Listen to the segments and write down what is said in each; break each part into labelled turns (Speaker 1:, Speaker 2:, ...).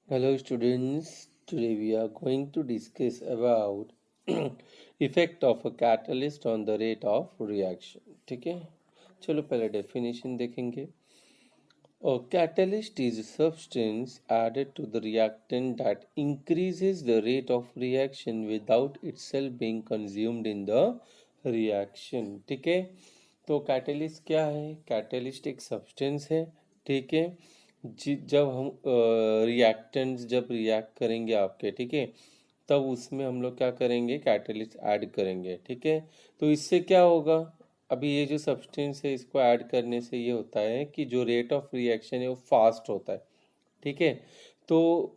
Speaker 1: Hello students, today we are going to discuss about effect of a catalyst on the rate of reaction. ठीक है, चलो पहले definition देखेंगे. A catalyst is a substance added to the reactant that increases the rate of reaction without itself being consumed in the reaction. ठीक है, तो catalyst क्या है? कैटलिस्ट एक सब्सटेंस है. ठीक है, जब हम रिएक्टेंट्स जब रिएक्ट करेंगे आपके, ठीक है, तब उसमें हम लोग क्या करेंगे? कैटलिस्ट ऐड करेंगे. ठीक है, तो इससे क्या होगा? अभी ये जो सब्सटेंस है, इसको ऐड करने से ये होता है कि जो रेट ऑफ रिएक्शन है वो फास्ट होता है. ठीक है, तो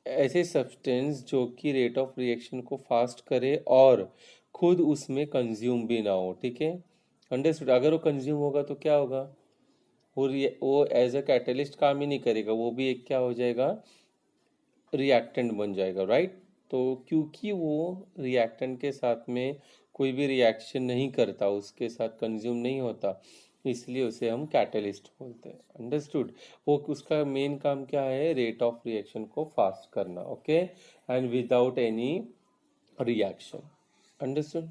Speaker 1: ऐसे सब्सटेंस जो कि रेट ऑफ रिएक्शन को फास्ट करे और खुद उसमें कंज्यूम भी ना हो. ठीक है, अंडरस्टूड. अगर वो कंज्यूम होगा तो क्या होगा? वो एज अ कैटलिस्ट काम ही नहीं करेगा, वो भी एक क्या हो जाएगा? रिएक्टेंट बन जाएगा. राइट. तो क्योंकि वो रिएक्टेंट के साथ में कोई भी रिएक्शन नहीं करता, उसके साथ कंज्यूम नहीं होता, इसलिए उसे हम कैटलिस्ट बोलते हैं. अंडरस्टूड. वो उसका मेन काम क्या है? रेट ऑफ रिएक्शन को फास्ट करना. Okay, and without any reaction. Understood.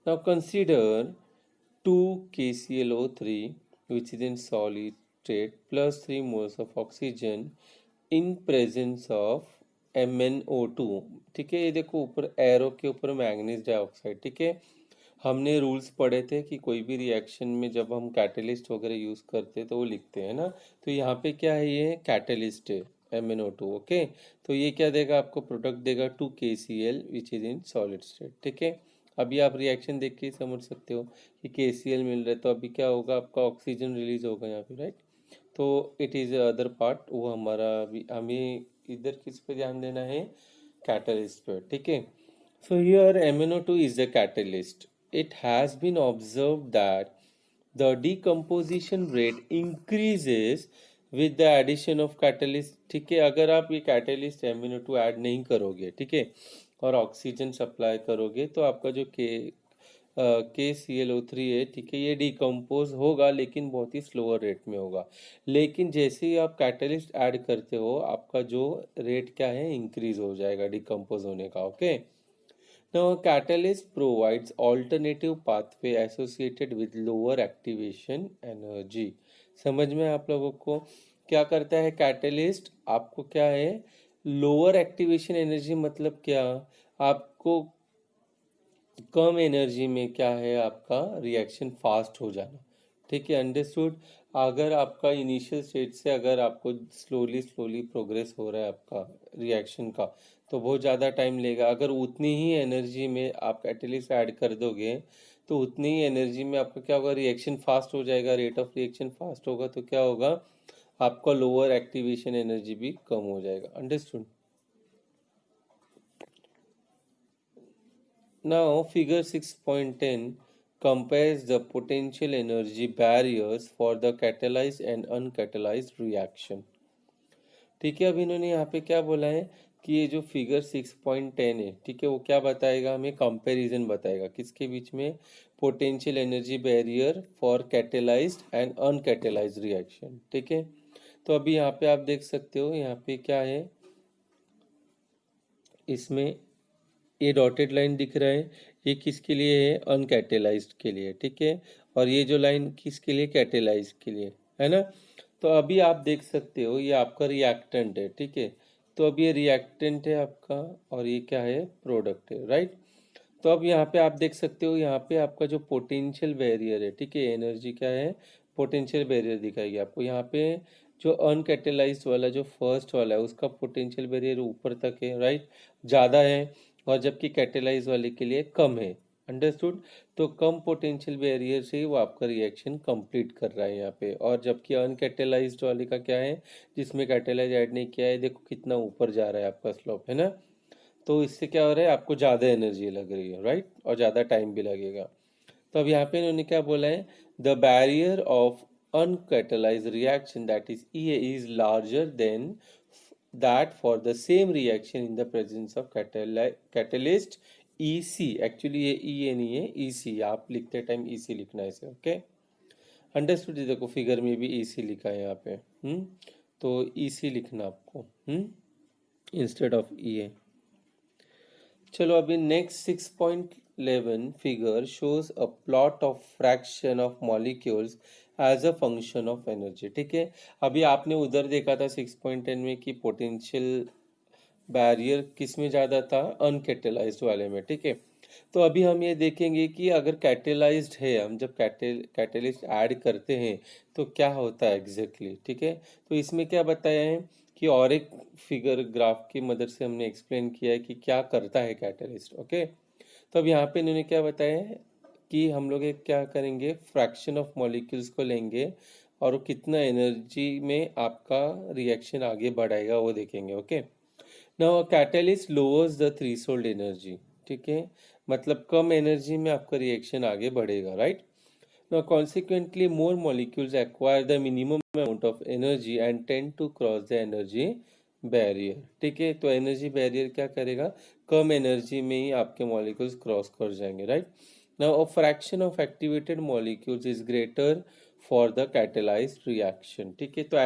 Speaker 1: Now consider 2KClO3 which is in solid state plus 3 moles of oxygen in presence of MnO2. ठीक है, ये देखो ऊपर एरो के ऊपर मैंगनीज डाइऑक्साइड. ठीक है, हमने रूल्स पढ़े थे कि कोई भी रिएक्शन में जब हम कैटलिस्ट वगैरह यूज़ करते हैं तो वो लिखते हैं ना. तो यहाँ पे क्या है? ये कैटलिस्ट है MnO2. ओके, तो ये क्या देगा आपको? प्रोडक्ट देगा 2KCl which is in solid state. ठीक है, अभी आप रिएक्शन देख के ही समझ सकते हो कि KCl मिल रहा है, तो अभी क्या होगा? आपका ऑक्सीजन रिलीज होगा यहाँ पे. राइट. तो इट इज़ अदर पार्ट, वो हमारा अभी हमें इधर किस पे ध्यान देना है? कैटलिस्ट पे. ठीक है, so here MnO2 is a catalyst. It has been observed that the decomposition rate increases with the addition of catalyst. ठीक है, अगर आप ये कैटलिस्ट MnO2 ऐड नहीं करोगे, ठीक है, और ऑक्सीजन सप्लाई करोगे, तो आपका जो KClO3 है, ठीक है, ये डिकम्पोज होगा लेकिन बहुत ही स्लोअर रेट में होगा. लेकिन जैसे ही आप कैटलिस्ट ऐड करते हो, आपका जो रेट क्या है? इंक्रीज हो जाएगा डिकम्पोज होने का. Okay. Now, a catalyst provides alternative pathway associated with lower activation energy. समझ में आप लोगों को? क्या करता है कैटलिस्ट? आपको क्या है? लोअर एक्टिवेशन एनर्जी मतलब क्या? आपको कम एनर्जी में क्या है? आपका रिएक्शन फास्ट हो जाना. ठीक है, अंडरस्टूड. अगर आपका इनिशियल स्टेज से अगर आपको स्लोली स्लोली प्रोग्रेस हो रहा है आपका रिएक्शन का, तो बहुत ज़्यादा टाइम लेगा. अगर उतनी ही एनर्जी में आप कैटलिस्ट ऐड कर दोगे, तो उतनी ही एनर्जी में आपका क्या होगा? रिएक्शन फास्ट हो जाएगा. रेट ऑफ रिएक्शन फास्ट होगा तो क्या होगा? आपका लोअर एक्टिवेशन एनर्जी भी कम हो जाएगा. Understood. Now, figure 6.10 compares the potential energy barriers for the catalyzed and uncatalyzed reaction. ठीक है, अब इन्होंने यहाँ पे क्या बोला है कि ये जो फिगर 6.10 है, ठीक है, वो क्या बताएगा हमें? कंपैरिजन बताएगा किसके बीच में? Potential energy barrier for catalysed and uncatalysed reaction. ठीक है, तो अभी यहाँ पे आप देख सकते हो, यहाँ पे क्या है? इसमें ये डॉटेड लाइन दिख रहा है, ये किसके लिए है? अनकैटेलाइज्ड के लिए. ठीक है, और ये जो लाइन किसके लिए? कैटेलाइज्ड के लिए, है ना. तो अभी आप देख सकते हो ये आपका रिएक्टेंट है. ठीक है, तो अब ये रिएक्टेंट है आपका और ये क्या है? प्रोडक्ट है. राइट. तो अब यहाँ पे आप देख सकते हो, यहाँ पे आपका जो पोटेंशियल बैरियर है, ठीक है, एनर्जी क्या है? पोटेंशियल बैरियर दिखाएगी आपको. यहाँ पे जो अनकैटेलाइज्ड वाला जो फर्स्ट वाला है, उसका पोटेंशियल बैरियर ऊपर तक है. राइट, ज़्यादा है, और जबकि कैटेलाइज वाले के लिए कम है. अंडरस्टूड. तो कम पोटेंशियल बैरियर से ही वो आपका रिएक्शन कंप्लीट कर रहा है यहाँ पे, और जबकि अनकैटेलाइज्ड वाले का क्या है? जिसमें कैटेलाइज ऐड नहीं किया है, देखो कितना ऊपर जा रहा है आपका स्लोप, है ना. तो इससे क्या हो रहा है? आपको ज़्यादा एनर्जी लग रही है. राइट, और ज़्यादा टाइम भी लगेगा. तो अब यहाँ पे इन्होंने क्या बोला है? The barrier of uncatalyzed reaction, that is EA, is larger than that for the same reaction in the presence of catalyst EC. Actually ये EA नहीं है, EC. आप लिखते टाइम EC लिखना है इसे. Okay, understood. देखो फिगर में भी EC लिखा है यहाँ पे. तो EC लिखना आपको इंस्टेड ऑफ EA। चलो अभी next 6.11 figure shows a plot of fraction of molecules as a function of energy. ठीक है, अभी आपने उधर देखा था 6.10 में कि पोटेंशियल बैरियर किस में ज़्यादा था, अनकैटेलाइज्ड वाले में। ठीक है, तो अभी हम ये देखेंगे कि अगर कैटेलाइज्ड है, हम जब कैटेलिस्ट ऐड करते हैं तो क्या होता है एग्जैक्टली। ठीक है, तो इसमें क्या बताया है कि और एक फिगर ग्राफ की मदद से हमने एक्सप्लेन किया है कि क्या करता है कैटेलिस्ट। ओके, तो अब यहाँ पे इन्होंने क्या बताया है कि हम लोग एक क्या करेंगे, फ्रैक्शन ऑफ मॉलिक्यूल्स को लेंगे और वो कितना एनर्जी में आपका रिएक्शन आगे बढ़ाएगा वो देखेंगे। Okay, now catalyst lowers the threshold energy. ठीक है, मतलब कम एनर्जी में आपका रिएक्शन आगे बढ़ेगा, right. Now consequently more molecules acquire the minimum amount of energy and tend to cross the energy barrier. ठीक है, तो एनर्जी बैरियर क्या करेगा, कम एनर्जी में ही आपके मॉलिक्यूल्स क्रॉस कर जाएंगे, right. Now a fraction of activated molecules is greater for the catalysed reaction. ठीक है, तो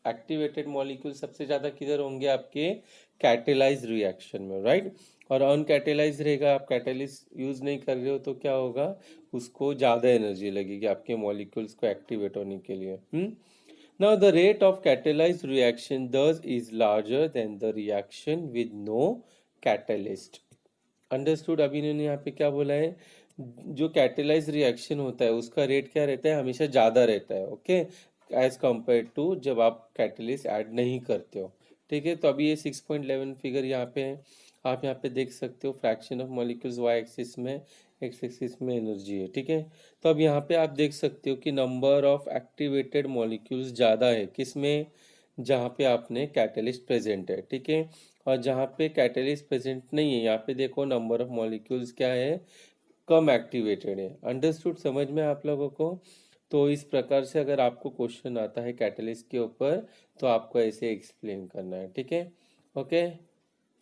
Speaker 1: एक्टिवेटेड मॉलिक्यूल सबसे ज़्यादा किधर होंगे, आपके कैटेलाइज रिएक्शन में, राइट। और अनकैटेलाइज रहेगा, आप कैटेलिस्ट यूज नहीं कर रहे हो तो क्या होगा, उसको ज़्यादा एनर्जी लगेगी आपके मॉलिक्यूल्स को एक्टिवेट होने के लिए। Now the rate of catalyse reaction this is larger than the reaction with no catalyst. Understood. अभी इन्होंने यहाँ पे क्या बोला है, जो कैटेलाइज रिएक्शन होता है उसका रेट क्या रहता है, हमेशा ज़्यादा रहता है। ओके, एज कंपेयर टू जब आप कैटेलिस्ट ऐड नहीं करते हो। ठीक है, तो अभी ये 6.11 फिगर यहाँ पे है, आप यहाँ पे देख सकते हो fraction of molecules Y axis में, एक्स एक्सिस में एनर्जी है। ठीक है, तो अब यहाँ पे आप देख सकते हो कि नंबर ऑफ एक्टिवेटेड मॉलिक्यूल्स ज़्यादा है किस में, जहाँ पे आपने कैटेलिस्ट प्रेजेंट है। ठीक है, और जहाँ पे कैटेलिस्ट प्रेजेंट नहीं है, यहाँ पे देखो नंबर ऑफ मॉलिक्यूल्स क्या है, कम एक्टिवेटेड है। अंडरस्टूड, समझ में आप लोगों को। तो इस प्रकार से अगर आपको क्वेश्चन आता है कैटेलिस्ट के ऊपर तो आपको ऐसे एक्सप्लेन करना है। ठीक है, ओके,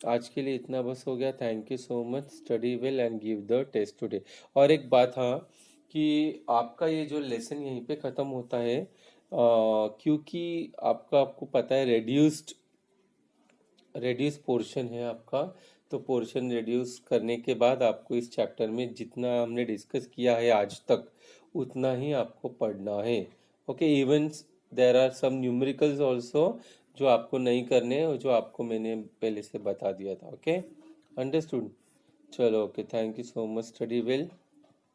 Speaker 1: आज के लिए इतना बस हो गया। Thank you so much, study well and give the test today. और एक बात, हाँ, कि आपका ये जो लेसन यहीं पे ख़त्म होता है क्योंकि आपको पता है रेड्यूस पोर्शन है आपका। तो पोर्शन रिड्यूस करने के बाद आपको इस चैप्टर में जितना हमने डिस्कस किया है आज तक उतना ही आपको पढ़ना है। Okay, even there are some numericals also जो आपको नहीं करने और जो आपको मैंने पहले से बता दिया था। Okay, understood. चलो, okay, thank you so much, study well.